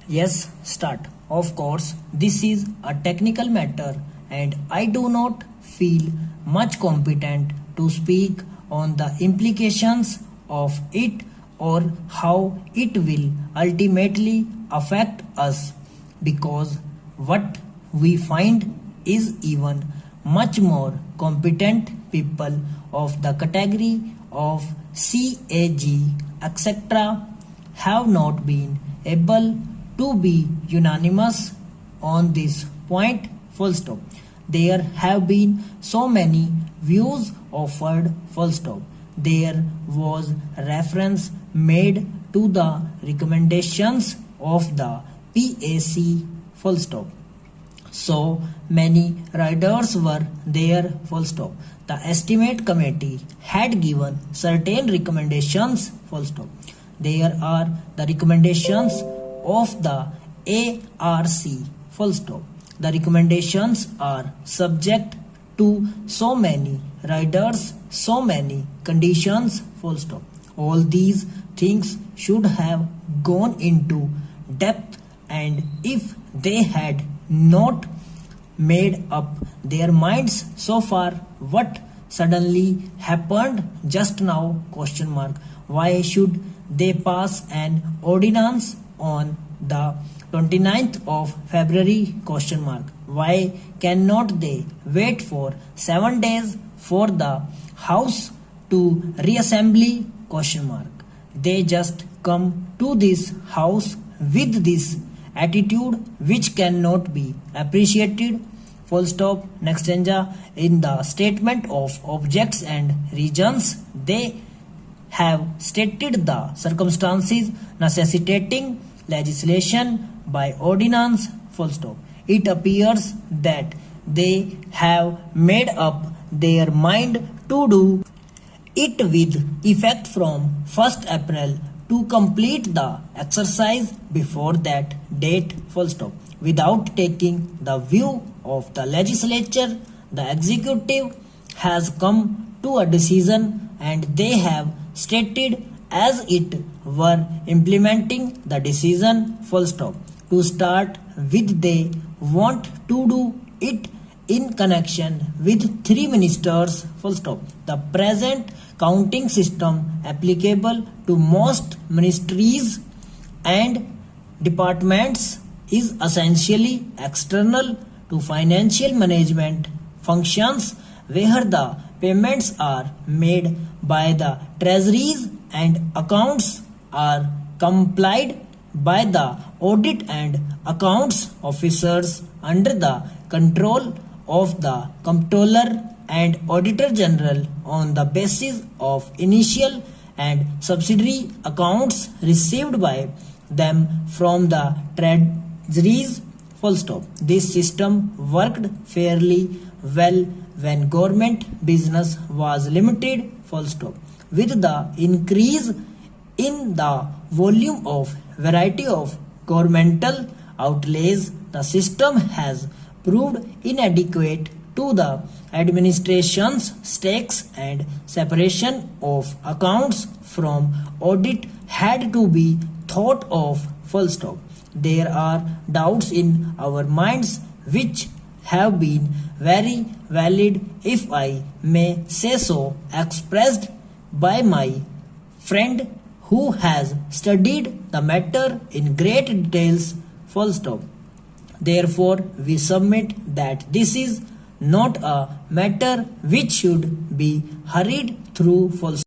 Yes, start. Of course, this is a technical matter and I do not feel much competent to speak on the implications of it or how it will ultimately affect us because what we find is even much more competent people of the category of CAG, etc., have not been able to be unanimous on this point, full stop. There have been so many views offered, full stop. There was reference made to the recommendations of the PAC, full stop. So many riders were there, full stop. The estimate committee had given certain recommendations, full stop. There are the recommendations of the ARC, full stop. The recommendations are subject to so many riders, so many conditions, full stop. All these things should have gone into depth, and if they had not made up their minds so far, what suddenly happened just now, question mark. Why should they pass an ordinance on the 29th of February, question mark. Why cannot they wait for 7 days for the house to reassembly, question mark. They just come to this house with this attitude which cannot be appreciated, full stop. Next in the statement of objects and regions, they have stated the circumstances necessitating legislation by ordinance, full stop. It appears that they have made up their mind to do it with effect from 1st April to complete the exercise before that date, full stop. Without taking the view of the legislature, the executive has come to a decision and they have stated as it were implementing the decision, full stop. To start with, they want to do it in connection with 3 ministers, full stop. The present counting system applicable to most ministries and departments is essentially external to financial management functions where the payments are made by the treasuries and accounts are complied by the audit and accounts officers under the control of the comptroller and auditor general on the basis of initial and subsidiary accounts received by them from the treasuries, full stop. This system worked fairly well when government business was limited, full stop. With the increase in the volume of variety of governmental outlays, the system has proved inadequate to the administration's stakes and separation of accounts from audit had to be thought of, full stop. There are doubts in our minds which have been very valid, if I may say so, expressed by my friend who has studied the matter in great details, full stop. Therefore, we submit that this is not a matter which should be hurried through, full stop.